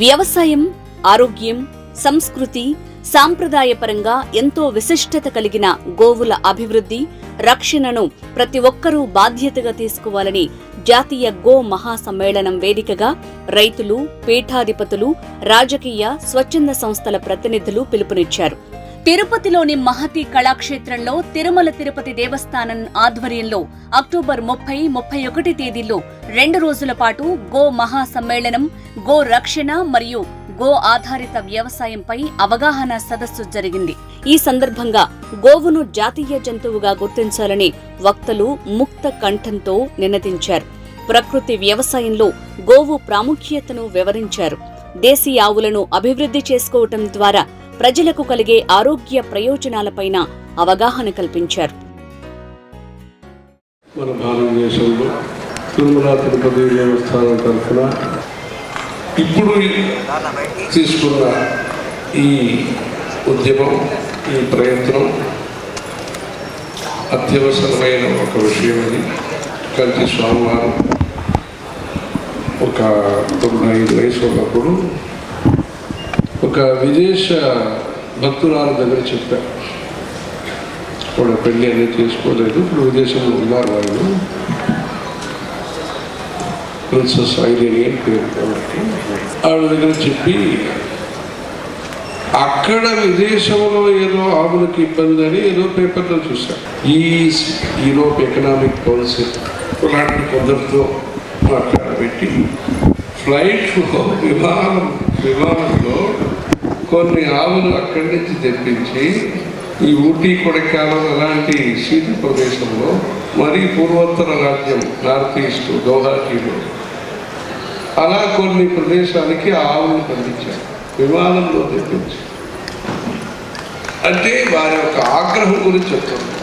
వ్యవసాయం, ఆరోగ్యం, సంస్కృతి, సాంప్రదాయపరంగా ఎంతో విశిష్టత కలిగిన గోవుల అభివృద్ధి, రక్షణను ప్రతి ఒక్కరూ బాధ్యతగా తీసుకోవాలని జాతీయ గో మహాసమ్మేళనం వేదికగా రైతులు, పీఠాధిపతులు, రాజకీయ, స్వచ్ఛంద సంస్థల ప్రతినిధులు పిలుపునిచ్చారు. తిరుపతిలోని మహతి కళాక్షేత్రంలో తిరుమల తిరుపతి దేవస్థానం ఆధ్వర్యంలో అక్టోబర్ 30, 31 తేదీల్లో 2 రోజుల పాటు గో మహాసమ్మేళనం, గో రక్షణ మరియు గో ఆధారిత వ్యవసాయంపై అవగాహన సదస్సు జరిగింది. ఈ సందర్భంగా గోవును జాతీయ జంతువుగా గుర్తించాలని వక్తలు ముక్త కంఠంతో నినదించారు. ప్రకృతి వ్యవసాయంలో గోవు ప్రాముఖ్యతను వివరించారు. దేశీ ఆవులను అభివృద్ధి చేసుకోవటం ద్వారా ప్రజలకు కలిగే ఆరోగ్య ప్రయోజనాలపైన అవగాహన కల్పించారు. మన భారతదేశంలో తిరుమల తిరుపతి దేవస్థానం తరఫున ఇప్పుడు తీసుకున్న ఈ ఉద్యమం, ఈ ప్రయత్నం అత్యవసరమైన ఒక విషయం. అది కంచి స్వామివారు ఒక 95 వయసు ఉన్నప్పుడు ఒక విదేశ భక్తురాల దగ్గర చెప్పారు. కూడా పెళ్లి అనేది చేసుకోలేదు, ఇప్పుడు విదేశంలో ఉన్నారు వాళ్ళు. ప్రిన్సెస్ ఐరేనియన్ పేరు కాబట్టి ఆవిడ దగ్గర చెప్పి, అక్కడ విదేశంలో ఏదో ఆవులకి ఇబ్బంది అని ఏదో పేపర్లో చూశారు. ఈ యూరోప్ ఎకనామిక్ కౌన్సిల్ అలాంటి కొందరితో మాట్లాడబెట్టి ఫ్లైట్లో విమానంలో కొన్ని ఆవులు అక్కడి నుంచి తెప్పించి ఈ ఊటీ, కొడైకెనాల్ అలాంటి శీత ప్రదేశంలో, మరీ పూర్వోత్తర రాజ్యం నార్త్ ఈస్ట్ గౌహాటీలో అలా కొన్ని ప్రదేశాలకి ఆవులు పండించారు, విమానంలో తెప్పించి. అంటే వారి యొక్క ఆగ్రహం గురించి చెప్తున్నారు.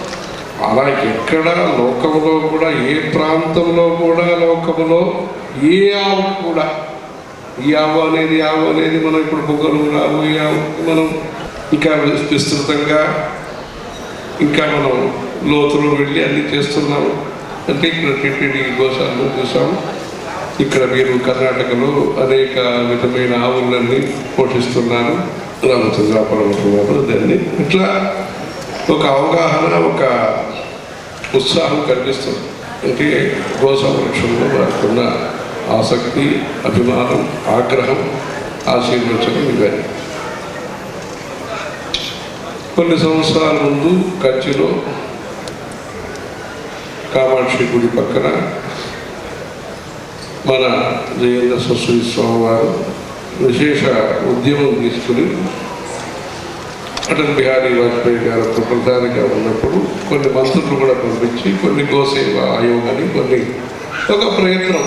అలా ఎక్కడ లోకంలో కూడా, ఏ ప్రాంతంలో కూడా, లోకంలో ఏ ఆవు కూడా, ఈ ఆవు అనేది మనం ఇప్పుడు బొగ్గలు రావు, ఈ ఆవు మనం ఇంకా విస్తృతంగా ఇంకా మనం లోతులో వెళ్ళి అన్నీ చేస్తున్నాము. అంటే ఇక్కడ టిటిడి గోశాలను చూసాము. ఇక్కడ మీరు కర్ణాటకలో అనేక విధమైన ఆవులన్నీ పోషిస్తున్నారు. రామచంద్రాపురం దాన్ని ఇట్లా ఒక అవగాహన, ఒక ఉత్సాహం కనిపిస్తుంది. అంటే గో సంరక్షణలో వారికున్న ఆసక్తి, అభిమానం, ఆగ్రహం, ఆశీర్వచనం ఇవన్నీ. కొన్ని సంవత్సరాల ముందు కంచిలో కామాక్షి గుడి పక్కన మన జయేంద్ర సరస్వతి స్వామి వారు విశేష ఉద్యమం తీసుకుని అటల్ బిహారీ వాజ్పేయి గారు ప్రధానిగా ఉన్నప్పుడు కొన్ని మంత్రులు కూడా పంపించి కొన్ని గోసేవ ఆయోగాన్ని ఒక ప్రయత్నం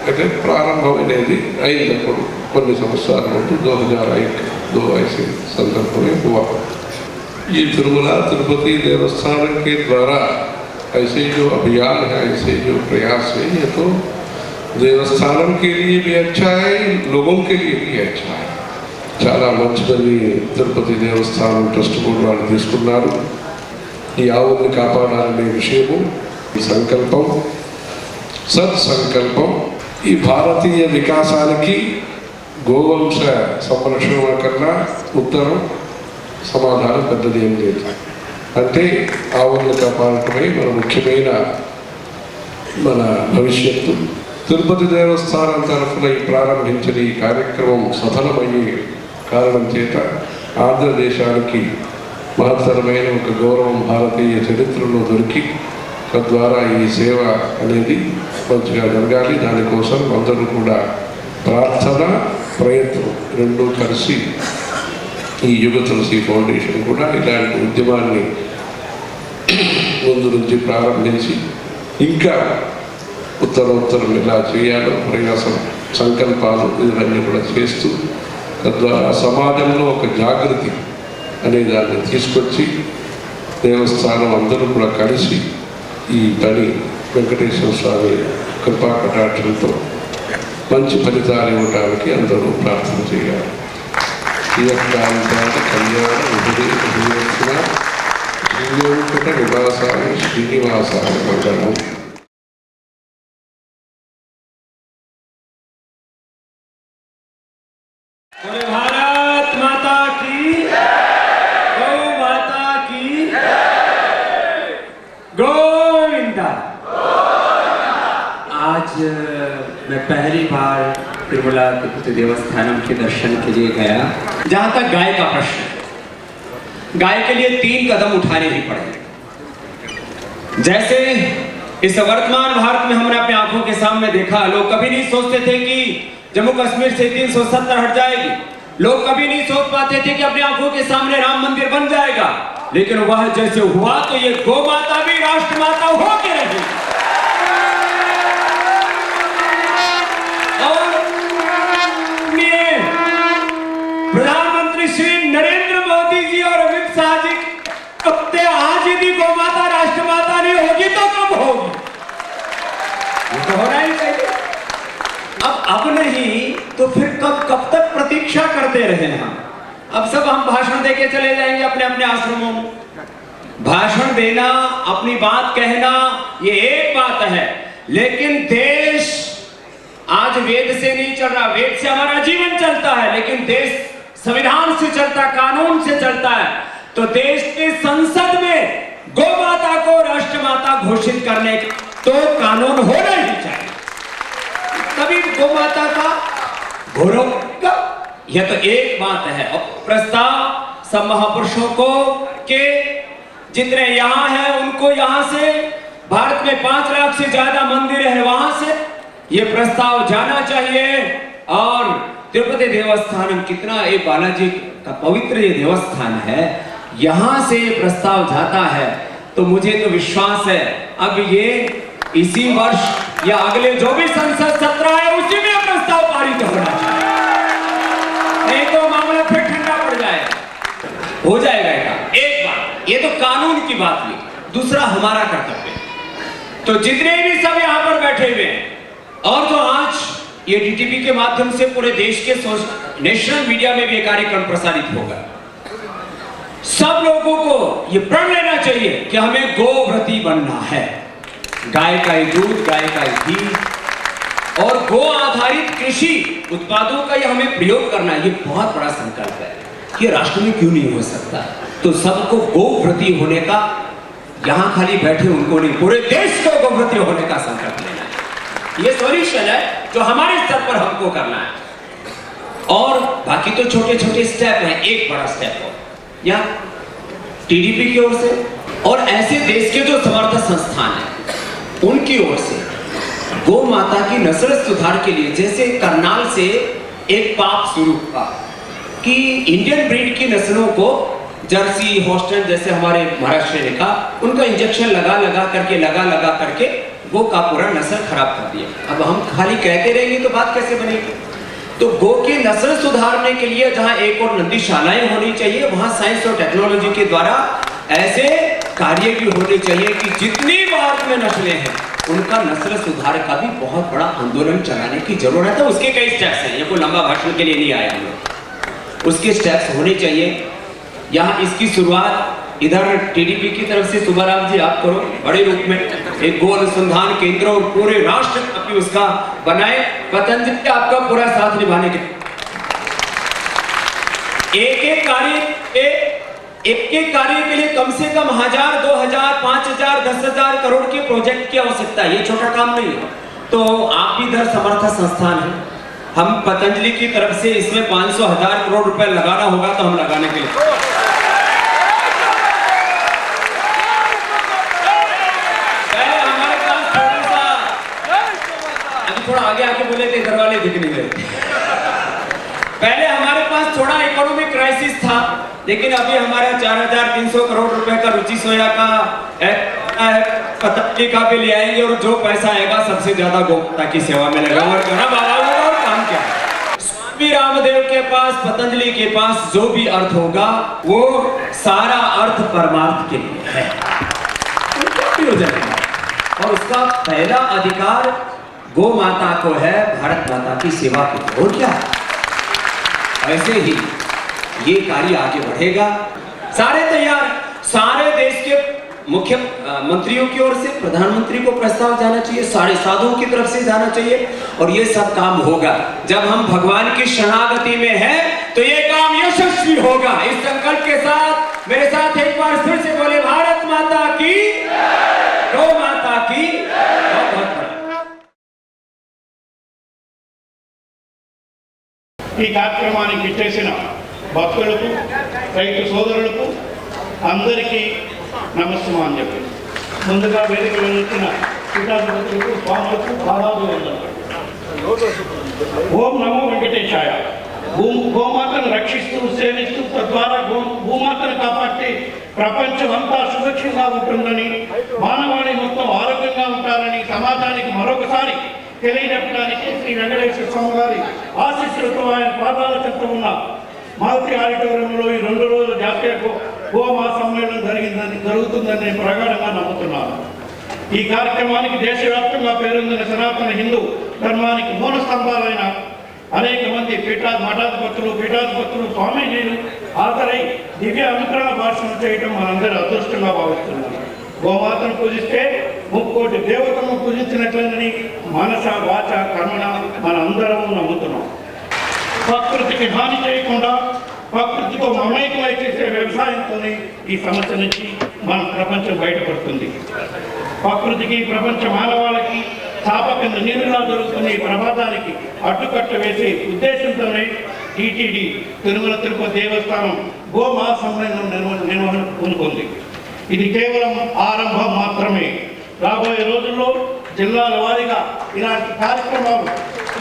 అంటే ప్రారంభమైనది అయినప్పుడు కొన్ని సంవత్సరాల ముందు 2001 संदर्भ में हुआ। ये तिरुमला तिरुपति देवस्थान के द्वारा ऐसे जो अभियान है, ऐसे जो प्रयास है, ये तो देवस्थानम के लिए भी अच्छा है, लोगों के लिए भी अच्छा है। చాలా మంచిదని తిరుపతి దేవస్థానం ట్రస్ట్ బోర్డు వాళ్ళు తీసుకున్నారు. ఈ ఆవుల్ని కాపాడాలనే విషయము, ఈ సంకల్పం, సత్సంకల్పం ఈ భారతీయ వికాసానికి గోవంశ సంరక్షణ కన్నా ఉత్తరం సమాధానం పెద్దది ఏం లేదు. అంటే ఆవుల్ని కాపాడటమే మన ముఖ్యమైన మన భవిష్యత్తు. తిరుపతి దేవస్థానం తరఫున ప్రారంభించిన ఈ కార్యక్రమం సఫలమయ్యే కారణం చేత ఆంధ్రదేశానికి మహత్తరమైన ఒక గౌరవం భారతీయ చరిత్రలో దొరికి, తద్వారా ఈ సేవ అనేది మంచిగా జరగాలి. దానికోసం అందరూ కూడా ప్రార్థన, ప్రయత్నం రెండూ కలిసి ఈ యుగ తులసి ఫౌండేషన్ కూడా ఇలాంటి ఉద్యమాన్ని ముందు నుంచి ప్రారంభించి ఇంకా ఉత్తరోత్తరం ఎలా చేయాలో ప్రయాసం, సంకల్పాలు ఇవన్నీ కూడా చేస్తూ, తద్వారా సమాజంలో ఒక జాగృతి అనే దాన్ని తీసుకొచ్చి దేవస్థానం అందరూ కూడా కలిసి ఈ పని వెంకటేశ్వర స్వామి కృపా కటాక్షంతో మంచి ఫలితాలు ఇవ్వడానికి అందరూ ప్రార్థన చేయాలి. కళ్యాణ శ్రీవేంకట నివాసాయ శ్రీనివాసాయ మంగళం. विदाई। आज मैं पहली बार तिरुमला तिरुपति देवस्थानम के दर्शन के लिए गया। जहां तक गाय का प्रश्न है, गाय के लिए 3 कदम उठाने ही पड़े। जैसे इस वर्तमान भारत में हमने अपनी आंखों के सामने देखा, लोग कभी नहीं सोचते थे कि जम्मू कश्मीर से 370 हट जाएगी। लोग कभी नहीं सोच पाते थे कि अपनी आंखों के सामने राम मंदिर बन जाएगा, लेकिन वह जैसे हुआ तो ये गौ माता भी राष्ट्र माता हो के रही। और प्रधानमंत्री श्री नरेंद्र मोदी जी और अमित शाह जी कहते आज यदि गौ माता राष्ट्र माता नहीं होगी तो कब होगी? ये तो होना ही चाहिए। अब नहीं तो फिर कब तक प्रतीक्षा करते रहे हम? अब सब हम भाषण देके चले जाएंगे अपने अपने आश्रमों में। भाषण देना, अपनी बात कहना, ये एक बात है, लेकिन देश आज वेद से नहीं चल रहा। वेद से हमारा जीवन चलता है, लेकिन देश संविधान से चलता, कानून से चलता है। तो देश के संसद में गौ माता को राष्ट्र माता घोषित करने तो कानून होना ही चाहिए, तभी गौ माता का गौरव का। यह तो एक बात है। और प्रस्ताव सब महापुरुषों को के जितने यहाँ हैं उनको, यहाँ से भारत में 5 लाख से ज्यादा मंदिर है, वहां से ये प्रस्ताव जाना चाहिए। और तिरुपति देवस्थानम कितना, ये बालाजी का पवित्र ये देवस्थान है, यहां से ये प्रस्ताव जाता है तो मुझे तो विश्वास है अब ये इसी वर्ष या अगले जो भी संसद सत्र है उसी में प्रस्ताव पारित होना चाहिए, नहीं तो मामला फिर ठंडा पड़ जाएगा। हो जाएगा एक बात, ये तो कानून की बात हुई। दूसरा हमारा कर्तव्य, तो जितने भी सब यहाँ पर बैठे हुए हैं और जो आज ये डीटीवी के माध्यम से पूरे देश के नेशनल मीडिया में भी ये कार्यक्रम प्रसारित होगा, सब लोगों को ये प्रण लेना चाहिए कि हमें गोव्रती बनना है। गाय का दूध, गाय का घी और गो आधारित कृषि उत्पादों का ये हमें प्रयोग करना है। ये बहुत बड़ा संकल्प है, ये राष्ट्र में क्यों नहीं हो सकता? तो सबको गोव्रती होने का, यहां खाली बैठे उनको नहीं, पूरे देश को गोव्रती होने का संकल्प लेना है। ये सॉल्यूशन है जो हमारे स्तर पर हमको करना है। और बाकी तो छोटे छोटे स्टेप हैं, एक बड़ा स्टेप हो या टीडीपी की ओर से और ऐसे देश के जो समर्थ संस्थान हैं उनकी ओर से गौ माता की नस्ल सुधार के लिए, जैसे करनाल से एक पाप शुरू हुआ कि इंडियन ब्रीड की नस्लों को जर्सी, हॉस्टन जैसे हमारे महाराष्ट्र ने कहा, उनका इंजेक्शन लगा लगा करके गो का पूरा नस्ल खराब कर दिया। अब हम खाली कहते रहेंगे तो बात कैसे बनेगी? तो गो की नस्ल सुधारने के लिए जहां एक और नंदीशालाएं होनी चाहिए, वहां साइंस और टेक्नोलॉजी के द्वारा ऐसे कार्य भी होने चाहिए कि जितनी भारत में नस्लें हैं उनका नस्ल सुधार का भी बहुत बड़ा आंदोलन चलाने की जरूरत है। उसके कई स्टेप्स हैं, ये कोई लंबा भाषण के लिए नहीं आया हम लोग, उसके स्टेप्स होने चाहिए। यहाँ इसकी शुरुआत इधर टीडीपी की तरफ से सुब्बाराव जी आप करो, बड़े रूप में एक गो अनुसंधान केंद्र और पूरे राष्ट्र की उसका बनाए। पतंजलि आपका पूरा साथ निभाने के एक कार्य के लिए कम से कम 1000, 2000, 5000, 10,000 करोड़ के प्रोजेक्ट की आवश्यकता है। ये छोटा काम नहीं है। तो आप भी इधर समर्थ संस्थान है, हम पतंजलि की तरफ से इसमें 500,000 करोड़ रुपए लगाना होगा तो हम लगाने के लिए पहले हमारे पास थोड़ा सा, अभी थोड़ा आगे आके बोले थे घर वाले दिख नहीं रहे। पहले हमारे पास थोड़ा इकोनॉमिक क्राइसिस था, लेकिन अभी हमारा 4300 करोड़ रुपए का रुचि सोया का पतंजलि का भी ले आएंगे और जो पैसा आएगा सबसे ज्यादा गोमाता की सेवा में लगा और काम क्या है। स्वामी रामदेव के पास, पतंजलि के पास जो भी अर्थ होगा वो सारा अर्थ परमार्थ के लिए है, हो जाएगा। और उसका पहला अधिकार गो माता को है, भारत माता की सेवा के लिए। और क्या ऐसे ही ये कार्य आगे बढ़ेगा। सारे तैयार, सारे देश के मुख्य मंत्रियों की ओर से प्रधानमंत्री को प्रस्ताव जाना चाहिए, सारे साधुओं की तरफ से जाना चाहिए और ये सब काम होगा। जब हम भगवान की शरणागति में हैं तो ये काम यशस्वी होगा। इस संकल्प के साथ मेरे साथ एक बार फिर से बोले, भारत माता की, गौ माता की। ఈ కార్యక్రమానికి ఇచ్చేసిన భక్తులకు, రైతు సోదరులకు అందరికీ నమస్కారం చెప్పి ముందుగా వేదిక వెళ్తున్న పీఠాధిపతులకు, స్వాములకు పాదాభివందనలు. ఓం నమో వెంకటేశాయ. గోమాతను రక్షిస్తూ సేవిస్తూ తద్వారా భూమాతను కాపాడితే ప్రపంచం అంతా సురక్షితంగా ఉంటుందని, మానవాళి మొత్తం ఆరోగ్యంగా ఉంటారని సమాజానికి మరొకసారి తెలియజెప్పడానికి శ్రీ వెంకటేశ్వర స్వామి గారి ఆశీస్సులతో ఆయన పాదాల చెంత ఉన్న మారుతి ఆడిటోరియంలో ఈ 2 రోజుల జాతీయ గోమా సమ్మేళనం జరుగుతుందని నేను ప్రగాఢంగా నమ్ముతున్నాను. ఈ కార్యక్రమానికి దేశవ్యాప్తంగా పేరొందిన సనాతన హిందూ ధర్మానికి మూల స్తంభాలైన అనేక మంది పీఠాధిపతులు, స్వామీజీలు హాజరై దివ్య అనుకరణ భాషను చేయడం మనందరూ అదృష్టంగా భావిస్తున్నాం. గోమాతను పూజిస్తే 3 కోటి దేవతలను పూజించినట్లని మనస, వాచ, కర్మణ మనందరము నమ్ముతున్నాం. ప్రకృతికి హాని చేయకుండా ప్రకృతితో మమైకమై చేసే వ్యవసాయంతోనే ఈ సమస్య నుంచి మన ప్రపంచం బయటపడుతుంది. ప్రకృతికి, ప్రపంచ మానవాళికి స్థాపకంగా నీరులా జరుగుతున్న ఈ ప్రమాదానికి అడ్డుకట్ట వేసే ఉద్దేశంతోనే టీటీడీ తిరుమల తిరుపతి దేవస్థానం గోమా సమ్మేళనం నిర్వహణ పూనుకుంది. ఇది కేవలం ఆరంభం మాత్రమే. రాబోయే రోజుల్లో జిల్లాల వారీగా ఇలాంటి కార్యక్రమాలు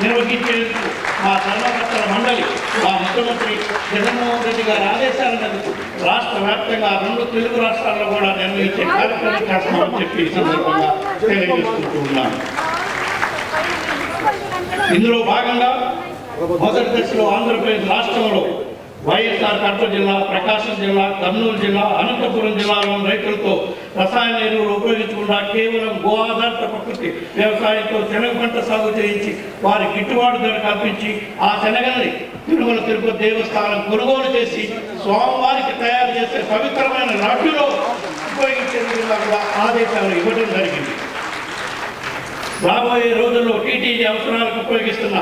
నిర్వహించేందుకు మా ధర్మకర్తల మండలి, మా ముఖ్యమంత్రి జగన్మోహన్ రెడ్డి గారి ఆదేశాల మేరకు రాష్ట్ర వ్యాప్తంగా 2 తెలుగు రాష్ట్రాల్లో కూడా నిర్వహించే కార్యక్రమం చేస్తామని చెప్పి ఈ సందర్భంగా తెలియజేసుకుంటూ ఉన్నాను. ఇందులో భాగంగా మొదటి దశలో ఆంధ్రప్రదేశ్ రాష్ట్రంలో వైఎస్ఆర్ కడప జిల్లా, ప్రకాశం జిల్లా, కర్నూలు జిల్లా, అనంతపురం జిల్లాలోని రైతులతో రసాయన ఎరువులు ఉపయోగించకుండా కేవలం గో ఆధారిత ప్రకృతి వ్యవసాయంతో శనగ పంట సాగు చేయించి వారి గిట్టుబాటు ధర కల్పించి ఆ శనగల్ని తిరుమల తిరుపతి దేవస్థానం కొనుగోలు చేసి స్వామివారికి తయారు చేసే పవిత్రమైన లడ్డులో ఉపయోగించే విధంగా కూడా ఆదేశాలు ఇవ్వడం జరిగింది. రాబోయే రోజుల్లో టీటీడీ అవసరాలకు ఉపయోగిస్తున్న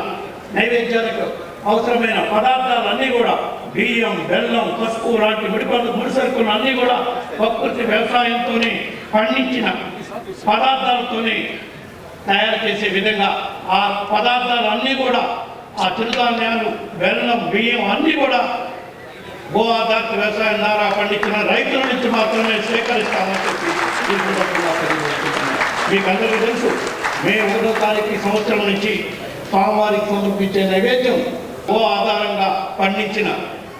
నైవేద్యాలకు అవసరమైన పదార్థాలన్నీ కూడా బియ్యం, బెల్లం, పసుపు లాంటి ముడి సరుకులు అన్నీ కూడా ప్రకృతి వ్యవసాయంతోనే పండించిన పదార్థాలతోనే తయారు చేసే విధంగా ఆ పదార్థాలన్నీ కూడా ఆ చిరుధాన్యాలు, బెల్లం, బియ్యం అన్నీ కూడా గో ఆధారిత వ్యవసాయం ద్వారా పండించిన రైతుల నుంచి మాత్రమే సేకరిస్తామని చెప్పి ఈ సందర్భంగా తెలియజేస్తున్నాను. మీకు అందరికీ తెలుసు, మే 1వ తారీఖు సంవత్సరం నుంచి స్వామివారికి సమర్పించే నైవేద్యం గో ఆధారంగా పండించిన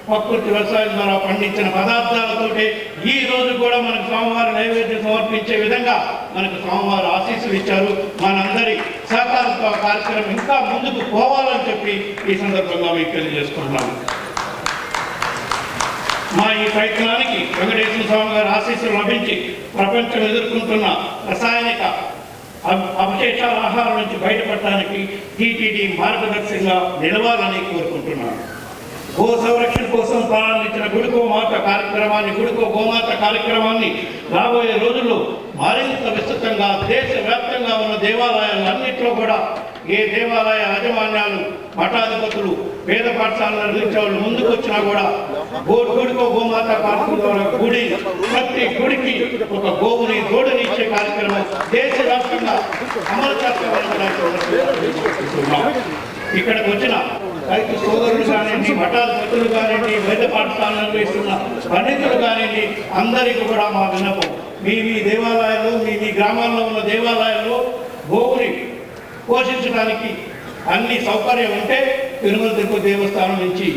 ప్రకృతి వ్యవసాయం ద్వారా పండించిన పదార్థాలతోటి ఈ రోజు కూడా మనకు స్వామివారి నైవేద్యం సమర్పించే విధంగా మనకు స్వామివారి ఆశీస్సులు ఇచ్చారు. మనందరి సహకారంతో కార్యక్రమం ఇంకా ముందుకు పోవాలని చెప్పి ఈ సందర్భంగా మీకు తెలియజేసుకుంటున్నాను. మా ఈ ప్రయత్నానికి వెంకటేశ్వర స్వామి గారి ఆశీస్సులు లభించి ప్రపంచం ఎదుర్కొంటున్న రసాయనిక అవశేషాల ఆహారం నుంచి బయటపడటానికి టీటీడీ మార్గదర్శకంగా నిలవాలని కోరుకుంటున్నాను. గో సంరక్షణ కోసం ప్రారంభించిన గుడికో గోమాత కార్యక్రమాన్ని రాబోయే రోజుల్లో మరింత విస్తృతంగా దేశవ్యాప్తంగా ఉన్న దేవాలయాలన్నింటిలో కూడా ఏ దేవాలయ యాజమాన్యాలు, మఠాధిపతులు, వేద పాఠశాలలు నిర్వహించే వాళ్ళు ముందుకు వచ్చినా కూడా గుడికో గోమాత కార్యక్రమం ద్వారా ప్రతి గుడికి ఒక గోవుని తోడుని ఇచ్చే కార్యక్రమం దేశవ్యాప్తంగా అమలు చేస్తామని ఇక్కడికి వచ్చిన రైతు సోదరులు కానివ్వండి, మఠాధిపతులు కానివ్వండి, వేద పాఠశాలలు నిర్వహిస్తున్న పండితులు కానివ్వండి, అందరికీ కూడా మా విన్నపం, మీ దేవాలయాల్లో, మీ గ్రామాల్లో ఉన్న దేవాలయాల్లో గోవుని పోషించడానికి అన్ని సౌకర్యం ఉంటే తిరుమల తిరుపతి దేవస్థానం నుంచి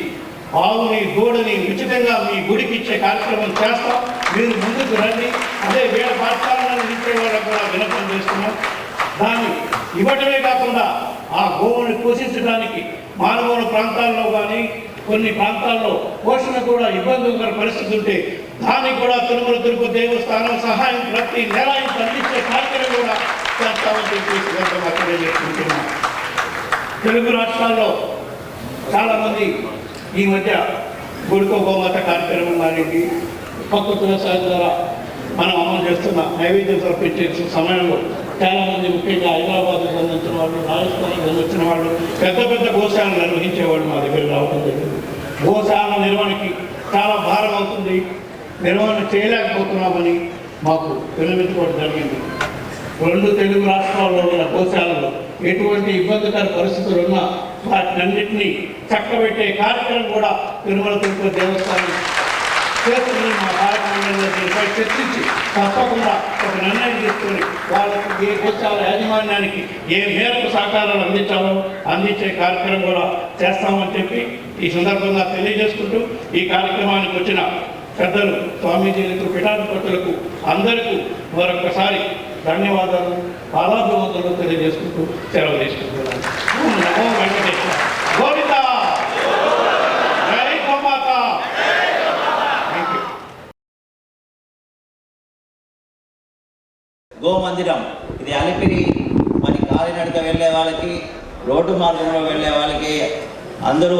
ఆవుని, దూడని ఉచితంగా మీ గుడికి ఇచ్చే కార్యక్రమం చేస్తాం. మీరు ముందుకు రండి. అదే వేద పాఠశాలను ఇచ్చే వాళ్ళకు కూడా విన్నపం చేస్తున్నాం. దాన్ని ఇవ్వటమే కాకుండా ఆ గోవుని పోషించడానికి మానవుల ప్రాంతాల్లో కానీ కొన్ని ప్రాంతాల్లో పోషణ కూడా ఇబ్బందికర పరిస్థితి ఉంటే దానికి కూడా తిరుమల తిరుపతి దేవస్థానం సహాయం ప్రతి నెల అందించే కార్యక్రమం కూడా చేస్తామని చెప్పి తెలియజేసుకుంటున్నాం. తెలుగు రాష్ట్రాల్లో చాలామంది ఈ మధ్య గుడికో గోమాత కార్యక్రమం కానివ్వండి, ప్రకృతి వ్యవసాయం ద్వారా మనం అమలు చేస్తున్న నైవేద్యం సమర్పించే సమయంలో చాలామంది ముఖ్యంగా హైదరాబాద్కు సంబంధించిన వాళ్ళు, రాజస్థాన్కి సంబంధించిన వాళ్ళు పెద్ద పెద్ద గోశాలను నిర్వహించేవాళ్ళు మా దగ్గర రావడం జరిగింది. గోశాల నిర్వహణకి చాలా భారం అవుతుంది, నిర్వహణ చేయలేకపోతున్నామని మాకు విన్నవించుకోవడం జరిగింది. 2 తెలుగు రాష్ట్రాల్లో ఉన్న గోశాలలో ఎటువంటి ఇబ్బందికర పరిస్థితులు ఉన్నా వాటినన్నింటినీ చక్కబెట్టే కార్యక్రమం కూడా తిరుమల తిరుపతి దేవస్థానం చేస్తుంది. మా కార్యక్రమంలో దీనిపై చర్చించి తప్పకుండా ఒక నిర్ణయం తీసుకొని వాళ్ళకి ఏ గోశాల యాజమాన్యానికి ఏ మేరకు సహకారాలు అందించాలో అందించే కార్యక్రమం కూడా చేస్తామని చెప్పి ఈ సందర్భంగా తెలియజేసుకుంటూ ఈ కార్యక్రమానికి వచ్చిన పెద్దలు, స్వామీజీలకు, పీఠాధిపతులకు అందరికీ మరొకసారి ధన్యవాదాలు, పాదాభివందనలు తెలియజేసుకుంటూ సెలవు తీసుకుంటున్నాను. నమో వెంకటేశ్వర. గోవిందా జై గోమాత. గోమందిరం ఇది అలిపిరి మరి కాలినడక వెళ్ళే వాళ్ళకి, రోడ్డు మార్గంలో వెళ్ళే వాళ్ళకి, అందరూ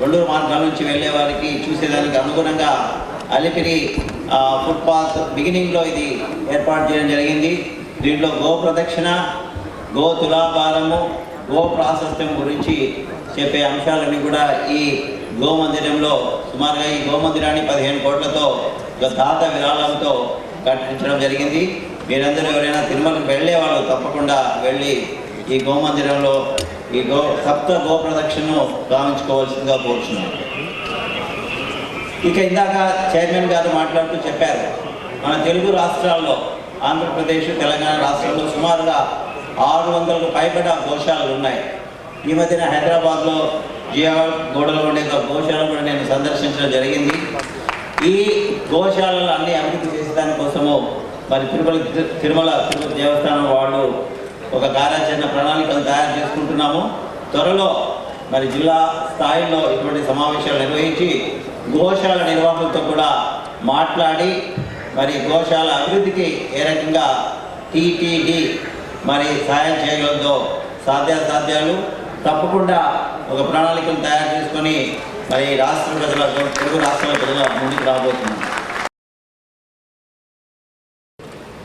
రెండు మార్గాల నుంచి వెళ్ళే వాళ్ళకి చూసేదానికి అనుగుణంగా అలిపిరి ఫుట్పాత్ బిగినింగ్లో ఇది ఏర్పాటు చేయడం జరిగింది. దీంట్లో గో ప్రదక్షిణ, గో తులాభారము, గో ప్రాశస్త్యం గురించి చెప్పే అంశాలన్నీ కూడా ఈ గోమందిరంలో సుమారుగా ఈ గోమందిరాన్ని 15 కోట్లతో ఒక దాత విరాళంతో కట్టించడం జరిగింది. మీరందరూ ఎవరైనా తిరుమలకు వెళ్ళే వాళ్ళు తప్పకుండా వెళ్ళి ఈ గోమందిరంలో ఈ సప్త గో ప్రదక్షిణను గావించుకోవాల్సిందిగా కోరుచున్నాను. ఇక ఇందాక చైర్మన్ గారు మాట్లాడుతూ చెప్పారు, మన తెలుగు రాష్ట్రాల్లో ఆంధ్రప్రదేశ్, తెలంగాణ రాష్ట్రాల్లో సుమారుగా 600కు పైబడ్డ గోశాలలు ఉన్నాయి. ఈ మధ్యన హైదరాబాద్లో జియాగూడలో ఉండే గోశాలను కూడా నేను సందర్శించడం జరిగింది. ఈ గోశాలలు అన్ని అభివృద్ధి చేసేదానికోసము మరి తిరుమల తిరుపతి దేవస్థానం వాళ్ళు ఒక కార్యాచరణ ప్రణాళికను తయారు చేసుకుంటున్నాము. త్వరలో మరి జిల్లా స్థాయిలో ఇటువంటి సమావేశాలు నిర్వహించి గోశాల నిర్వాహకులతో కూడా మాట్లాడి మరి గోశాల అభివృద్ధికి ఏ రకంగా టీటీడీ మరి సహాయం చేయగలదో సాధ్యాలు తప్పకుండా ఒక ప్రణాళికను తయారు చేసుకొని మరి రాష్ట్ర ప్రజల, తెలుగు రాష్ట్రాల ప్రజల ముందుకు రాబోతున్నాం.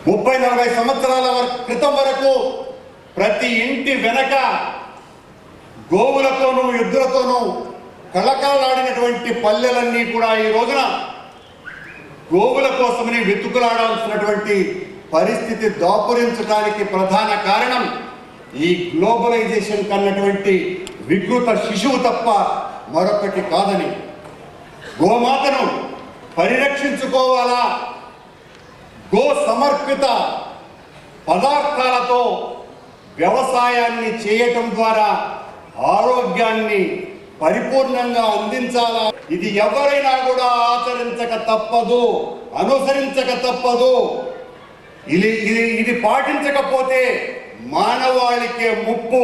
30-40 సంవత్సరాల క్రితం వరకు ప్రతి ఇంటి వెనక గోవులతోనూ, ఎద్దులతోనూ కళకళలాడినటువంటి పల్లెలన్నీ కూడా ఈ రోజున గోవుల కోసమని వెతుకులాడాల్సినటువంటి పరిస్థితి దాపురించడానికి ప్రధాన కారణం ఈ గ్లోబలైజేషన్ కన్నటువంటి వికృత శిశువు తప్ప మరొకటి కాదని, గోమాతను పరిరక్షించుకోవాలా, గో సమర్పిత పదార్థాలతో వ్యవసాయాన్ని చేయటం ద్వారా ఆరోగ్యాన్ని పరిపూర్ణంగా అందించాలా, ఇది ఎవరైనా కూడా ఆచరించక తప్పదు, అనుసరించక తప్పదు. ఇది పాటించకపోతే మానవాళికే ముప్పు.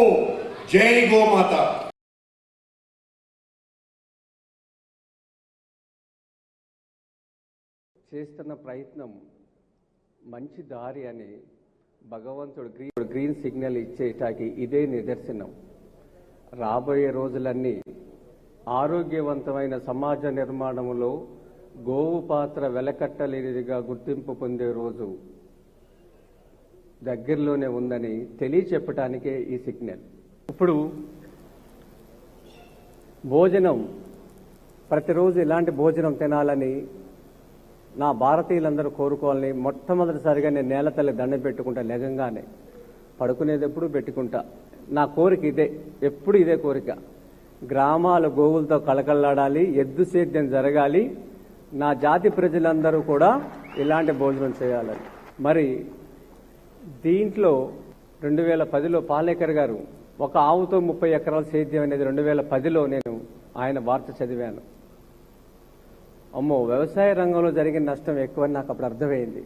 జై గోమాత. చేస్తున్న ప్రయత్నం మంచి దారి అని భగవంతుడు గ్రీన్ సిగ్నల్ ఇచ్చేటానికి ఇదే నిదర్శనం. రాబోయే రోజులన్నీ ఆరోగ్యవంతమైన సమాజ నిర్మాణంలో గోవు పాత్ర వెలకట్టలేనిదిగా గుర్తింపు పొందే రోజు దగ్గరలోనే ఉందని తెలియచెప్పటానికే ఈ సిగ్నల్. ఇప్పుడు భోజనం, ప్రతిరోజు ఇలాంటి భోజనం తినాలని నా భారతీయులందరూ కోరుకోవాలని మొట్టమొదటిసారిగా నేను నేల తల్లి దండం పెట్టుకుంటా. లెగంగానే పడుకునేది ఎప్పుడు పెట్టుకుంటా. నా కోరిక ఇదే, ఎప్పుడు ఇదే కోరిక. గ్రామాలు గోవులతో కళకళలాడాలి, ఎద్దు సేద్యం జరగాలి, నా జాతి ప్రజలందరూ కూడా ఇలాంటి భోజనం చేయాలని. మరి దీంట్లో 2010లో పాలేకర్ గారు ఒక ఆవుతో 30 ఎకరాల సేద్యం అనేది 2010లో నేను ఆయన వార్త చదివాను. అమ్మో, వ్యవసాయ రంగంలో జరిగిన నష్టం ఎక్కువని నాకు అప్పుడు అర్థమైంది.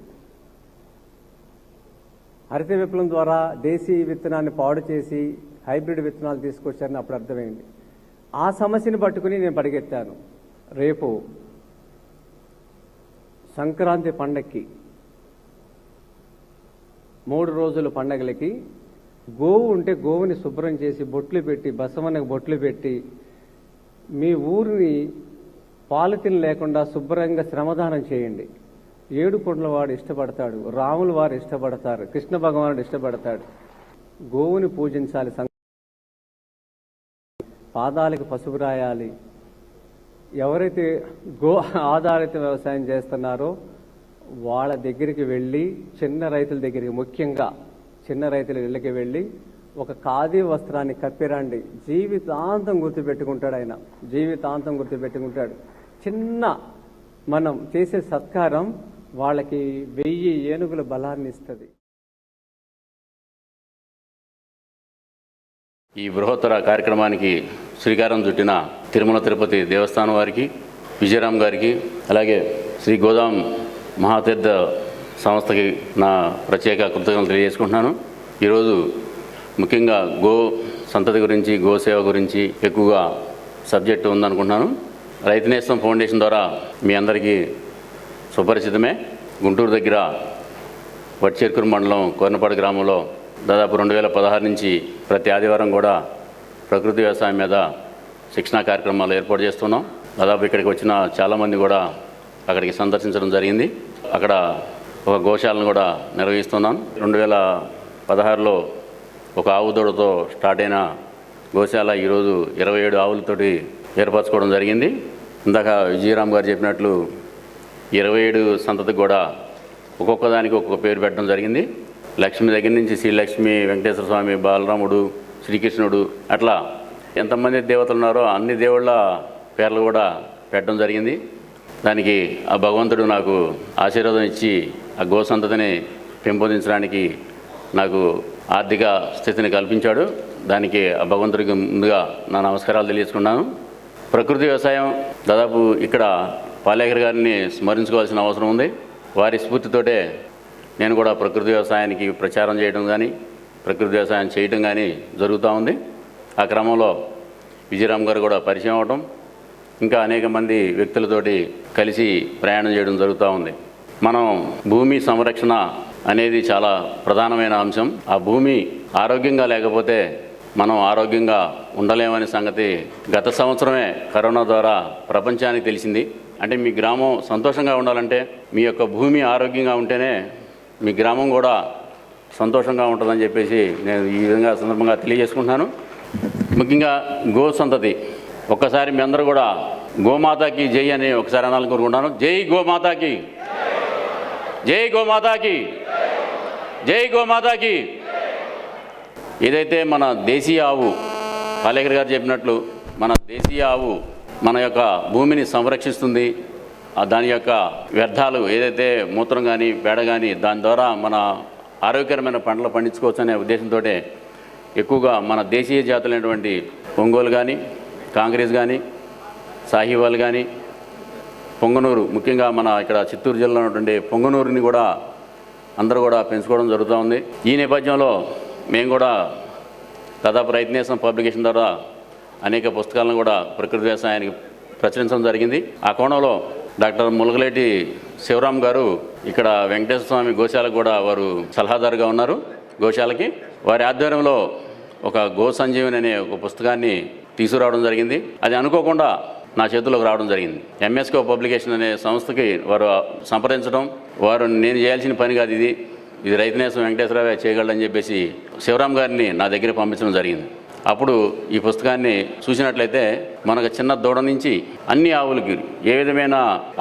హరిత విప్లవం ద్వారా దేశీయ విత్తనాన్ని పాడు చేసి హైబ్రిడ్ విత్తనాలు తీసుకొచ్చారని అప్పుడు అర్థమైంది. ఆ సమస్యను పట్టుకుని నేను పరిగెత్తాను. రేపు సంక్రాంతి పండక్కి 3 రోజుల పండగలకి గోవు ఉంటే గోవుని శుభ్రం చేసి బొట్లు పెట్టి, బసవన్నకు బొట్లు పెట్టి, మీ ఊరిని పాలిథిన్ లేకుండా శుభ్రంగా శ్రమదానం చేయండి. 7 కొండల వాడు ఇష్టపడతాడు, రాముల వారు ఇష్టపడతారు, కృష్ణ భగవానుడు ఇష్టపడతాడు. గోవుని పూజించాలి, పాదాలకు పసుపు రాయాలి. ఎవరైతే గో ఆధారిత వ్యవసాయం చేస్తున్నారో వాళ్ళ దగ్గరికి వెళ్ళి, చిన్న రైతుల దగ్గరికి, ముఖ్యంగా చిన్న రైతుల ఇళ్ళకి వెళ్ళి ఒక ఖాదీ వస్త్రాన్ని కప్పిరండి, జీవితాంతం గుర్తుపెట్టుకుంటాడు ఆయన, జీవితాంతం గుర్తుపెట్టుకుంటాడు. చిన్న మనం చేసే సత్కారం వాళ్ళకి 1000 ఏనుగుల బలాన్ని ఇస్తుంది. ఈ బృహత్తర కార్యక్రమానికి శ్రీకారం చుట్టిన తిరుమల తిరుపతి దేవస్థానం వారికి, విజయరామ్ గారికి, అలాగే శ్రీ గోదాం మహాతీర్థ సంస్థకి నా ప్రత్యేక కృతజ్ఞతలు తెలియజేసుకుంటున్నాను. ఈరోజు ముఖ్యంగా గో సంతతి గురించి, గోసేవ గురించి ఎక్కువగా సబ్జెక్టు ఉందనుకుంటున్నాను. రైతు నేస్తం ఫౌండేషన్ ద్వారా మీ అందరికీ సుపరిచితమే. గుంటూరు దగ్గర వడ్చేర్కూరు మండలం కోర్నపాడు గ్రామంలో దాదాపు 2016 నుంచి ప్రతి ఆదివారం కూడా ప్రకృతి వ్యవసాయం మీద శిక్షణా కార్యక్రమాలు ఏర్పాటు చేస్తున్నాం. దాదాపు ఇక్కడికి వచ్చిన చాలామంది కూడా అక్కడికి సందర్శించడం జరిగింది. అక్కడ ఒక గోశాలను కూడా నిర్వహిస్తున్నాం. 2016లో ఒక ఆవు దూడతో స్టార్ట్ అయిన గోశాల ఈరోజు 27 ఆవులతోటి ఏర్పరచుకోవడం జరిగింది. ఇందాక విజయరామ్ గారు చెప్పినట్లు 27 సంతతికి కూడా ఒక్కొక్క దానికి ఒక్కొక్క పేరు పెట్టడం జరిగింది. లక్ష్మి దగ్గర నుంచి శ్రీలక్ష్మి, వెంకటేశ్వర స్వామి, బాలరాముడు, శ్రీకృష్ణుడు, అట్లా ఎంతమంది దేవతలు ఉన్నారో అన్ని దేవుళ్ళ పేర్లు కూడా పెట్టడం జరిగింది. దానికి ఆ భగవంతుడు నాకు ఆశీర్వాదం ఇచ్చి ఆ గో సంతతిని పెంపొందించడానికి నాకు ఆర్థిక స్థితిని కల్పించాడు. దానికి ఆ భగవంతుడికి ముందుగా నా నమస్కారాలు తెలియజేసుకున్నాను. ప్రకృతి వ్యవసాయం దాదాపు ఇక్కడ పాలేకర్ గారిని స్మరించుకోవాల్సిన అవసరం ఉంది. వారి స్ఫూర్తితోటే నేను కూడా ప్రకృతి వ్యవసాయానికి ప్రచారం చేయడం కానీ, ప్రకృతి వ్యవసాయం చేయడం కానీ జరుగుతూ ఉంది. ఆ క్రమంలో విజయరామ్ గారు కూడా పరిచయం అవడం, ఇంకా అనేక మంది వ్యక్తులతోటి కలిసి ప్రయాణం చేయడం జరుగుతూ ఉంది. మనం భూమి సంరక్షణ అనేది చాలా ప్రధానమైన అంశం. ఆ భూమి ఆరోగ్యంగా లేకపోతే మనం ఆరోగ్యంగా ఉండలేమనే సంగతి గత సంవత్సరమే కరోనా ద్వారా ప్రపంచానికి తెలిసింది. అంటే మీ గ్రామం సంతోషంగా ఉండాలంటే మీ యొక్క భూమి ఆరోగ్యంగా ఉంటేనే మీ గ్రామం కూడా సంతోషంగా ఉంటుందని చెప్పేసి నేను ఈ విధంగా సందర్భంగా తెలియజేసుకుంటున్నాను. ముఖ్యంగా గో సంతతి ఒక్కసారి మీ అందరూ కూడా గోమాతాకి జై అని ఒకసారి అనాలని కోరుకుంటున్నాను. జై గోమాతాకి, జై గోమాతాకి, జై గోమాతాకి. ఏదైతే మన దేశీయ ఆవు పాలేకర్ గారు చెప్పినట్లు మన దేశీయ ఆవు మన యొక్క భూమిని సంరక్షిస్తుంది. దాని యొక్క వ్యర్థాలు ఏదైతే మూత్రం కానీ పేడ కానీ దాని ద్వారా మన ఆరోగ్యకరమైన పంటలు పండించుకోవచ్చు అనే ఉద్దేశంతో ఎక్కువగా మన దేశీయ జాతులైనటువంటి ఒంగోలు కానీ, కాంగ్రెస్ కానీ, సాహివాల్ కానీ, పొంగనూరు, ముఖ్యంగా మన ఇక్కడ చిత్తూరు జిల్లాలో ఉన్నటువంటి పొంగనూరుని కూడా అందరూ కూడా పెంచుకోవడం జరుగుతూ ఉంది. ఈ నేపథ్యంలో మేము కూడా దాదాపు రైతు నేస్తం పబ్లికేషన్ ద్వారా అనేక పుస్తకాలను కూడా ప్రకృతి వ్యవసాయానికి ప్రచురించడం జరిగింది. ఆ కోణంలో డాక్టర్ ములగలేటి శివరామ్ గారు ఇక్కడ వెంకటేశ్వర స్వామి గోశాలకు కూడా వారు సలహాదారుగా ఉన్నారు. గోశాలకి వారి ఆధ్వర్యంలో ఒక గో సంజీవని అనే ఒక పుస్తకాన్ని తీసుకురావడం జరిగింది. అది అనుకోకుండా నా చేతుల్లోకి రావడం జరిగింది. ఎంఎస్కో పబ్లికేషన్ అనే సంస్థకి వారు సంప్రదించడం, వారు నేను చేయాల్సిన పని కాదు ఇది రైతు నేస్తం వెంకటేశ్వరరావు చేయగలడని చెప్పేసి శివరామ్ గారిని నా దగ్గర పంపించడం జరిగింది. అప్పుడు ఈ పుస్తకాన్ని చూసినట్లయితే మనకు చిన్న దూడ నుంచి అన్ని ఆవులకి ఏ విధమైన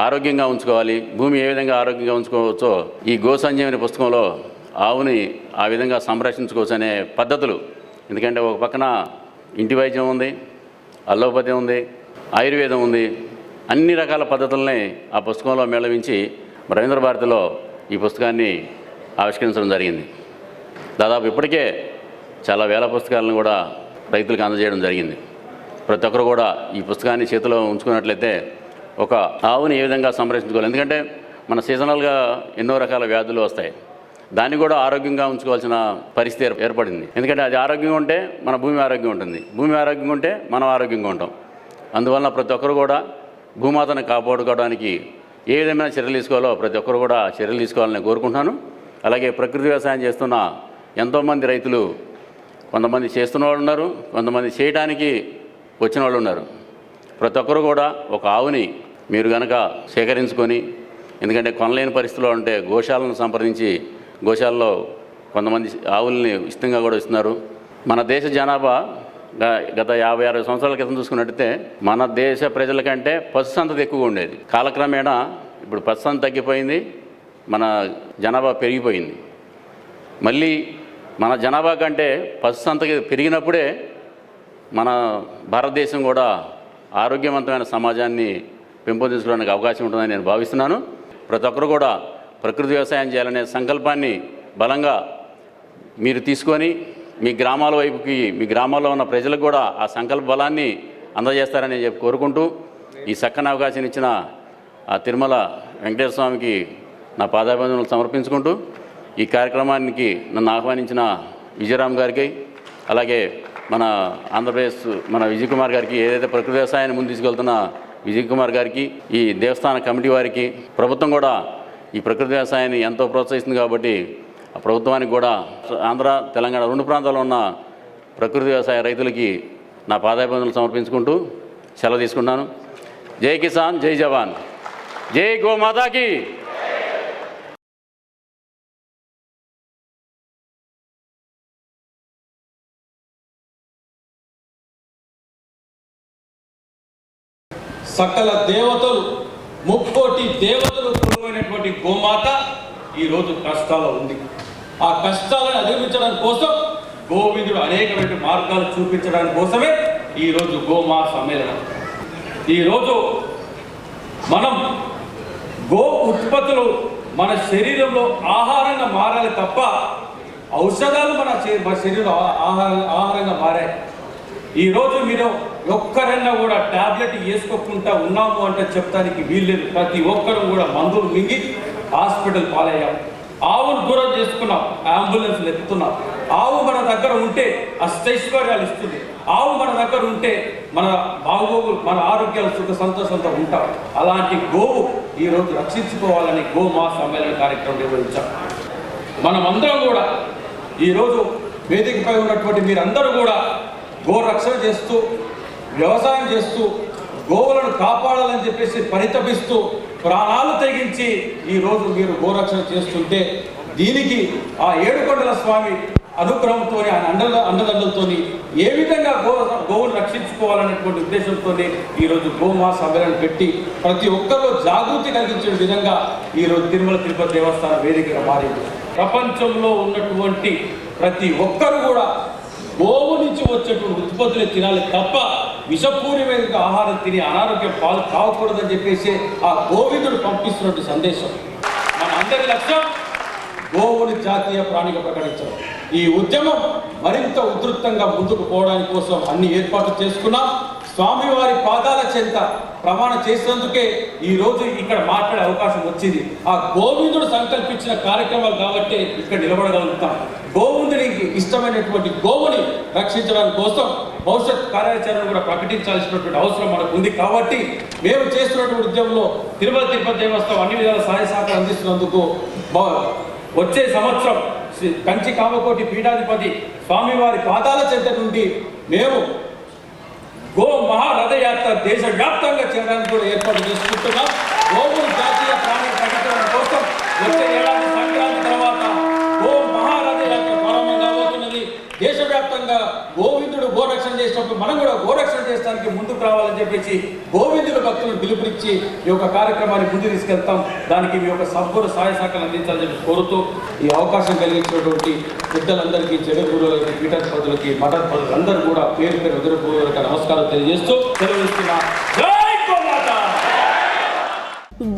ఆరోగ్యంగా ఉంచుకోవాలి, భూమి ఏ విధంగా ఆరోగ్యంగా ఉంచుకోవచ్చో ఈ గో సంజీవని పుస్తకంలో ఆవుని ఆ విధంగా సంరక్షించుకోవచ్చు అనే పద్ధతులు. ఎందుకంటే ఒక పక్కన ఇంటి వైద్యం ఉంది, అల్లోపతి ఉంది, ఆయుర్వేదం ఉంది, అన్ని రకాల పద్ధతుల్ని ఆ పుస్తకంలో మేళవించి రవీంద్ర భారతిలో ఈ పుస్తకాన్ని ఆవిష్కరించడం జరిగింది. దాదాపు ఇప్పటికే చాలా వేల పుస్తకాలను కూడా రైతులకు అందజేయడం జరిగింది. ప్రతి ఒక్కరు కూడా ఈ పుస్తకాన్ని చేతిలో ఉంచుకున్నట్లయితే ఒక ఆవుని ఏ విధంగా సంరక్షించుకోవాలి. ఎందుకంటే మన సీజనల్గా ఎన్నో రకాల వ్యాధులు వస్తాయి, దాన్ని కూడా ఆరోగ్యంగా ఉంచుకోవాల్సిన పరిస్థితి ఏర్పడింది. ఎందుకంటే అది ఆరోగ్యంగా ఉంటే మన భూమి ఆరోగ్యంగా ఉంటుంది, భూమి ఆరోగ్యంగా ఉంటే మనం ఆరోగ్యంగా ఉంటాం. అందువలన ప్రతి ఒక్కరు కూడా భూమాతను కాపాడుకోవడానికి ఏ విధమైన చర్యలు తీసుకోవాలో ప్రతి ఒక్కరు కూడా చర్యలు తీసుకోవాలని కోరుకుంటున్నాను. అలాగే ప్రకృతి వ్యవసాయం చేస్తున్న ఎంతోమంది రైతులు, కొంతమంది చేస్తున్న వాళ్ళు ఉన్నారు, కొంతమంది చేయడానికి వచ్చిన వాళ్ళు ఉన్నారు. ప్రతి ఒక్కరు కూడా ఒక ఆవుని మీరు కనుక సేకరించుకొని, ఎందుకంటే కొనలేని పరిస్థితిలో ఉంటే గోశాలను సంప్రదించి గోశాలలో కొంతమంది ఆవుల్ని ఉచితంగా కూడా ఇస్తున్నారు. మన దేశ జనాభా గత 50-60 సంవత్సరాల క్రితం చూసుకున్నట్టయితే మన దేశ ప్రజల కంటే పశు సంతతి ఎక్కువగా ఉండేది. కాలక్రమేణా ఇప్పుడు పశు సంతతి తగ్గిపోయింది, మన జనాభా పెరిగిపోయింది. మళ్ళీ మన జనాభా కంటే పశు సంతతి పెరిగినప్పుడే మన భారతదేశం కూడా ఆరోగ్యవంతమైన సమాజాన్ని పెంపొందించడానికి అవకాశం ఉంటుందని నేను భావిస్తున్నాను. ప్రతి ఒక్కరు కూడా ప్రకృతి వ్యవసాయం చేయాలనే సంకల్పాన్ని బలంగా మీరు తీసుకొని మీ గ్రామాల వైపుకి, మీ గ్రామాల్లో ఉన్న ప్రజలకు కూడా ఆ సంకల్ప బలాన్ని అందజేస్తారని చెప్పి కోరుకుంటూ, ఈ చక్కని అవకాశం ఇచ్చిన ఆ తిరుమల వెంకటేశ్వర స్వామికి నా పాదాభివందనలు సమర్పించుకుంటూ, ఈ కార్యక్రమానికి నన్ను ఆహ్వానించిన విజయరామ్ గారికి, అలాగే మన ఆంధ్రప్రదేశ్ మన విజయ్ కుమార్ గారికి, ఏదైతే ప్రకృతి వ్యవసాయాన్ని ముందు తీసుకెళ్తున్న విజయ్ కుమార్ గారికి, ఈ దేవస్థాన కమిటీ వారికి, ప్రభుత్వం కూడా ఈ ప్రకృతి వ్యవసాయాన్ని ఎంతో ప్రోత్సహిస్తుంది కాబట్టి ఆ ప్రభుత్వానికి కూడా ఆంధ్ర తెలంగాణ రెండు ప్రాంతాల్లో ఉన్న ప్రకృతి వ్యవసాయ రైతులకి నా పాదాభివందనలు సమర్పించుకుంటూ సెలవు తీసుకున్నాను. జై కిసాన్, జై జవాన్, జై గోమాతాకి. సకల దేవతలు, ముక్కోటి దేవతలు కొలువైనటువంటి గోమాత ఈరోజు కష్టాలు ఉంది. ఆ కష్టాలను అధిగమించడం కోసం గోవిందుడు అనేకమైన మార్గాలు చూపించడానికి కోసమే ఈరోజు గోమా సమ్మేళనం. ఈరోజు మనం గో ఉత్పత్తులు మన శరీరంలో ఆహారంగా మారాలి తప్ప ఔషధాలు మన శరీరంలో ఆహారంగా మారాయి. ఈరోజు మీరు ఒక్కరైనా కూడా ట్యాబ్లెట్ వేసుకోకుండా ఉన్నాము అంటే చెప్తానికి వీల్లేదు. ప్రతి ఒక్కరు కూడా మందులు మింగి హాస్పిటల్ పాలయ్యాం. ఆవును దూరం చేసుకున్నాం, అంబులెన్స్లు ఎత్తుతున్నాం. ఆవు మన దగ్గర ఉంటే అష్టైశ్వర్యాలు ఇస్తుంది. ఆవు మన దగ్గర ఉంటే మన బాగోగులు, మన ఆరోగ్యాలు, సుఖ సంతోషంతో ఉంటాం. అలాంటి గోవు ఈరోజు రక్షించుకోవాలని గోమా సమ్మేళన కార్యక్రమం నిర్వహించాం. మనమందరం కూడా ఈరోజు వేదికపై ఉన్నటువంటి మీరందరూ కూడా గో రక్షణ చేస్తూ, వ్యవసాయం చేస్తూ, గోవులను కాపాడాలని చెప్పేసి పరితపిస్తూ ప్రాణాలు తెగించి ఈరోజు మీరు గోరక్షణ చేస్తుంటే, దీనికి ఆ ఏడుకొండల స్వామి అనుగ్రహంతో, ఆయన అండదండలతో ఏ విధంగా గోవును రక్షించుకోవాలనేటువంటి ఉద్దేశంతో ఈరోజు గోమా సభలను పెట్టి ప్రతి ఒక్కరిలో జాగృతి కలిగించే విధంగా ఈరోజు తిరుమల తిరుపతి దేవస్థానం వేదికగా మారింది. ప్రపంచంలో ఉన్నటువంటి ప్రతి ఒక్కరు కూడా గోవు నుంచి వచ్చేటువంటి ఉత్పత్తులే తినాలి తప్ప విషపూరిమైన ఆహారం తిని అనారోగ్యం పాలు కావకూడదని చెప్పేసి ఆ గోవిందుడు పంపిస్తున్నటువంటి సందేశం. మన అందరి లక్ష్యం గోవుని జాతీయ ప్రాణిగా ప్రకటించడం. ఈ ఉద్యమం మరింత ఉధృతంగా ముందుకు పోవడానికి కోసం అన్ని ఏర్పాట్లు చేసుకున్నాం. స్వామివారి పాదాల చెంత ప్రమాణం చేసినందుకే ఈరోజు ఇక్కడ మాట్లాడే అవకాశం వచ్చింది. ఆ గోవిందుడు సంకల్పించిన కార్యక్రమాలు కాబట్టి ఇక్కడ నిలబడగలుగుతాం. గోవిందునికి ఇష్టమైనటువంటి గోవుని రక్షించడానికి కోసం భవిష్యత్ కార్యాచరణ కూడా ప్రకటించాల్సినటువంటి అవసరం మనకు ఉంది. కాబట్టి మేము చేస్తున్నటువంటి ఉద్యమంలో తిరుమల తిరుపతి దేవస్థానం అన్ని విధాల సహాయ సహకారం అందిస్తున్నందుకు వచ్చే సంవత్సరం కంచి కామకోటి పీఠాధిపతి స్వామివారి పాదాల చెంత నుండి మేము గో మహారథయాత్ర దేశవ్యాప్తంగా చేయడానికి కూడా ఏర్పాటు చేసుకుంటున్నాం. గోవులు జాతీయ ప్రాణి ప్రకటన కోసం వచ్చే ఏడాది సంక్రాంతి తర్వాత గో మహారథయాత్ర ప్రారంభం కాబోతున్నది. దేశవ్యాప్తంగా గోవిందుడు గోరక్షణ చేసినప్పుడు మనం కూడా గోరక్షణ చేసడానికి ముందుకు రావాలని చెప్పేసి గోవిందుడు భక్తులను పిలుపునిచ్చి ఈ యొక్క కార్యక్రమాన్ని ముందు తీసుకెళ్తాం. దానికి మీ యొక్క సంపూర్ణ సహాయ సహకారం అందించాలని చెప్పి కోరుతూ ఈ అవకాశం కలిగించినటువంటి పెద్దలందరికీ, జగద్గురువులకి, పీఠాధిపతులకి, మఠాధిపతులకి అందరూ కూడా పేరు పేరు హృదయపూర్వక నమస్కారం తెలియజేస్తూ సెలవుస్తున్నా. జై గోమాతా.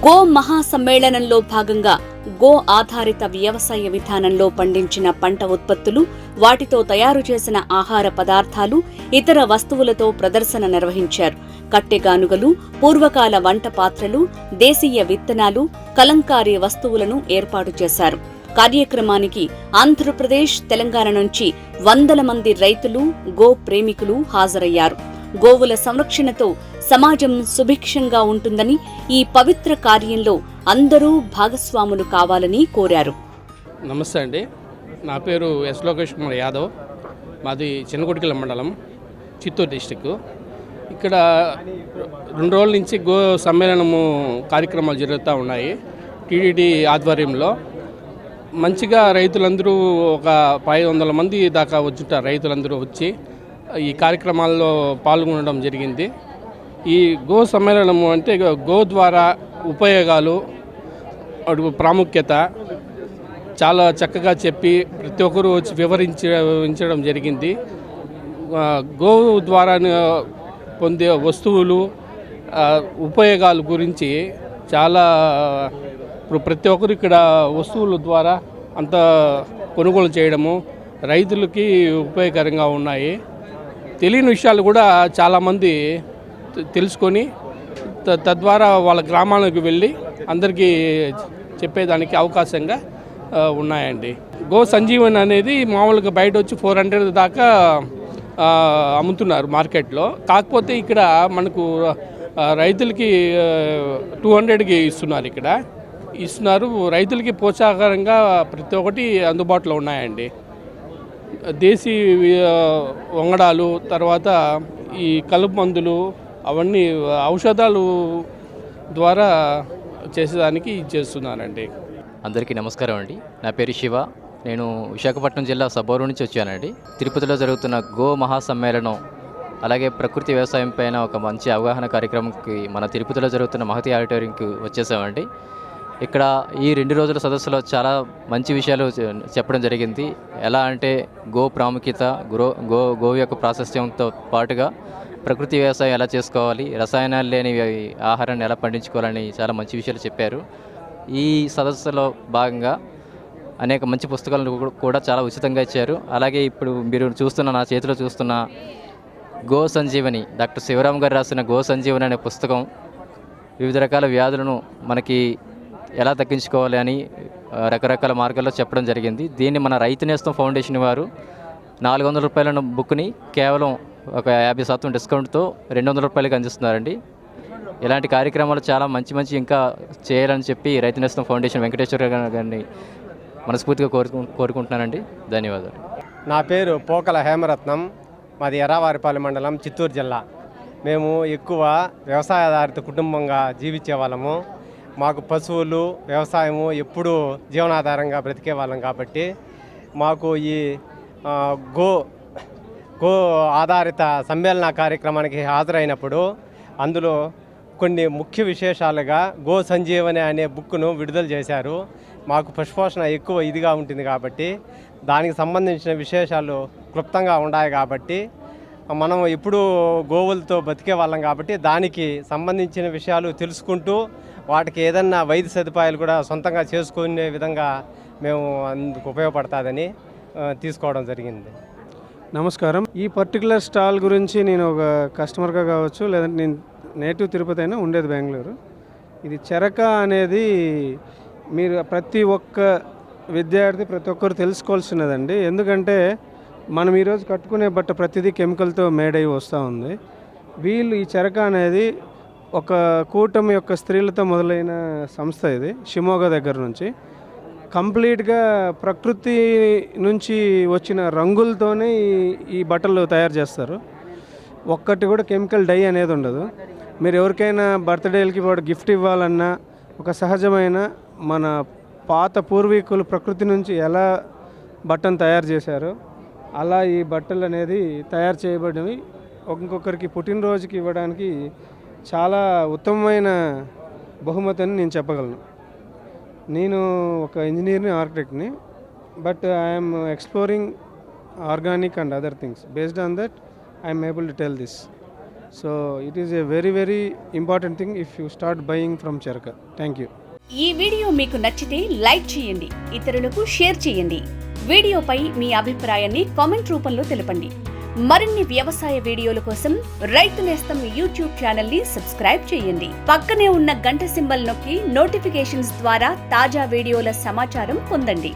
గో మహాసమ్మేళనంలో భాగంగా గో ఆధారిత వ్యవసాయ విధానంలో పండించిన పంట ఉత్పత్తులు, వాటితో తయారు చేసిన ఆహార పదార్థాలు, ఇతర వస్తువులతో ప్రదర్శన నిర్వహించారు. కట్టెగానుగలు, పూర్వకాల వంట పాత్రలు, దేశీయ విత్తనాలు, కలంకారీ వస్తువులను ఏర్పాటు చేశారు. కార్యక్రమానికి ఆంధ్రప్రదేశ్, తెలంగాణ నుంచి వందల మంది రైతులు, గో ప్రేమికులు హాజరయ్యారు. గోవుల సంరక్షణతో సమాజం సుభిక్షంగా ఉంటుందని, ఈ పవిత్ర కార్యంలో అందరూ భాగస్వాములు కావాలని కోరారు. నమస్తే అండి, నా పేరు ఎస్ లోకేష్ కుమార్ యాదవ్. మాది చిన్నకొటికల మండలం, చిత్తూరు డిస్టిక్. ఇక్కడ 2 రోజుల నుంచి గో సమ్మేళనము కార్యక్రమాలు జరుగుతూ ఉన్నాయి టీటీడీ ఆధ్వర్యంలో. మంచిగా రైతులందరూ ఒక 500 మంది దాకా వచ్చుంటారు. రైతులందరూ వచ్చి ఈ కార్యక్రమాల్లో పాల్గొనడం జరిగింది. ఈ గో సమ్మేళనము అంటే గో ద్వారా ఉపయోగాలు, ప్రాముఖ్యత, చాలా చక్కగా చెప్పి ప్రతి ఒక్కరూ వచ్చి వివరించడం జరిగింది. గోవు ద్వారా పొందే వస్తువులు ఉపయోగాల గురించి చాలా ఇప్పుడు ప్రతి ఒక్కరు ఇక్కడ వస్తువుల ద్వారా అంత కొనుగోలు చేయడము రైతులకి ఉపయోగకరంగా ఉన్నాయి. తెలియని విషయాలు కూడా చాలామంది తెలుసుకొని తద్వారా వాళ్ళ గ్రామాలకు వెళ్ళి అందరికీ చెప్పేదానికి అవకాశంగా ఉన్నాయండి. గో సంజీవన్ అనేది మామూలుగా బయట వచ్చి 400 దాకా అమ్ముతున్నారు మార్కెట్లో. కాకపోతే ఇక్కడ మనకు రైతులకి 200కి ఇస్తున్నారు. రైతులకి ప్రోత్సాహకరంగా ప్రతి ఒక్కటి అందుబాటులో ఉన్నాయండి. దేశీ వంగడాలు, తర్వాత ఈ కలుపు మందులు, అవన్నీ ఔషధాలు ద్వారా చేసేదానికి చేస్తున్నానండి. అందరికీ నమస్కారం అండి. నా పేరు శివ. నేను విశాఖపట్నం జిల్లా సబ్బోరు నుంచి వచ్చానండి. తిరుపతిలో జరుగుతున్న గో మహాసమ్మేళనం అలాగే ప్రకృతి వ్యవసాయం పైన ఒక మంచి అవగాహన కార్యక్రమంకి మన తిరుపతిలో జరుగుతున్న మహతి ఆడిటోరియంకి వచ్చేసామండి. ఇక్కడ ఈ 2 రోజుల సదస్సులో చాలా మంచి విషయాలు చెప్పడం జరిగింది. ఎలా అంటే గో ప్రాముఖ్యత, గోవు యొక్క ప్రాశస్త్యంతో పాటుగా ప్రకృతి వ్యవసాయం ఎలా చేసుకోవాలి, రసాయనాలు లేని ఆహారాన్ని ఎలా పండించుకోవాలని చాలా మంచి విషయాలు చెప్పారు. ఈ సదస్సులో భాగంగా అనేక మంచి పుస్తకాలను కూడా చాలా ఉచితంగా ఇచ్చారు. అలాగే ఇప్పుడు మీరు నా చేతిలో చూస్తున్న గో సంజీవని, డాక్టర్ శివరామ్ గారు రాసిన గో సంజీవని అనే పుస్తకం వివిధ రకాల వ్యాధులను మనకి ఎలా తగ్గించుకోవాలి అని రకరకాల మార్గాల్లో చెప్పడం జరిగింది. దీన్ని మన రైతు నేస్తం ఫౌండేషన్ వారు 400 రూపాయల బుక్ని కేవలం ఒక 50% డిస్కౌంట్తో 200 రూపాయలకి అందిస్తున్నారండి. ఇలాంటి కార్యక్రమాలు చాలా మంచి ఇంకా చేయాలని చెప్పి రైతు నేస్తం ఫౌండేషన్ వెంకటేశ్వర గారిని మనస్ఫూర్తిగా కోరుకుంటున్నానండి. ధన్యవాదాలు. నా పేరు పోకల హేమరత్నం. మాది ఎర్రావారిపల్లి మండలం, చిత్తూరు జిల్లా. మేము ఎక్కువ వ్యవసాయ ఆధారిత కుటుంబంగా జీవించే వాళ్ళము. మాకు పశువులు, వ్యవసాయము ఎప్పుడూ జీవనాధారంగా బ్రతికే వాళ్ళం కాబట్టి మాకు ఈ గో ఆధారిత సమ్మేళన కార్యక్రమానికి హాజరైనప్పుడు అందులో కొన్ని ముఖ్య విశేషాలుగా గో సంజీవని అనే బుక్ను విడుదల చేశారు. మాకు పశుపోషణ ఎక్కువ ఇదిగా ఉంటుంది కాబట్టి దానికి సంబంధించిన విశేషాలు క్లుప్తంగా ఉన్నాయి కాబట్టి మనం ఇప్పుడు గోవులతో బతికే వాళ్ళం కాబట్టి దానికి సంబంధించిన విషయాలు తెలుసుకుంటూ వాటికి ఏదన్నా వైద్య సదుపాయాలు కూడా సొంతంగా చేసుకునే విధంగా మేము అందుకు ఉపయోగపడుతుందని తీసుకోవడం జరిగింది. నమస్కారం. ఈ పర్టికులర్ స్టాల్ గురించి నేను ఒక కస్టమర్గా కావచ్చు, లేదంటే నేను నేటివ్ తిరుపతి అయినా, ఉండేది బెంగళూరు. ఇది చెరక అనేది మీరు ప్రతి ఒక్క విద్యార్థి, ప్రతి ఒక్కరు తెలుసుకోవాల్సినదండి. ఎందుకంటే మనం ఈరోజు కట్టుకునే బట్ట ప్రతిదీ కెమికల్తో మేడ్ అయి వస్తూ ఉంది. వీళ్ళు ఈ చెరక అనేది ఒక కూటమి యొక్క స్త్రీలతో మొదలైన సంస్థ. ఇది షిమోగా దగ్గర నుంచి కంప్లీట్గా ప్రకృతి నుంచి వచ్చిన రంగులతోనే ఈ బట్టలు తయారు చేస్తారు. ఒక్కటి కూడా కెమికల్ డై అనేది ఉండదు. మీరు ఎవరికైనా బర్త్డేలకి వాడు గిఫ్ట్ ఇవ్వాలన్నా ఒక సహజమైన మన పాత పూర్వీకులు ప్రకృతి నుంచి ఎలా బట్టను తయారు చేశారో అలా ఈ బట్టలు అనేది తయారు చేయబడినవి. ఇంకొకరికి పుట్టినరోజుకి ఇవ్వడానికి చాలా ఉత్తమమైన బహుమతి అని నేను చెప్పగలను. నేను ఒక ఇంజనీర్ని, ఆర్కిటెక్ట్ని, but I'm exploring organic and other things. Based on that I'm able to tell this. So it is a very very important thing if you start buying from చెరక. Thank you. ఈ వీడియో మీకు నచ్చితే like చేయండి, ఇతరులకు share చేయండి. వీడియోపై మీ అభిప్రాయాన్ని comment రూపంలో తెలపండి. మరిన్ని వ్యవసాయ వీడియోల కోసం రైతు నేస్తం యూట్యూబ్ ఛానల్ ని సబ్స్క్రైబ్ చేయండి. పక్కనే ఉన్న గంట సింబల్ నొక్కి నోటిఫికేషన్స్ ద్వారా తాజా వీడియోల సమాచారం పొందండి.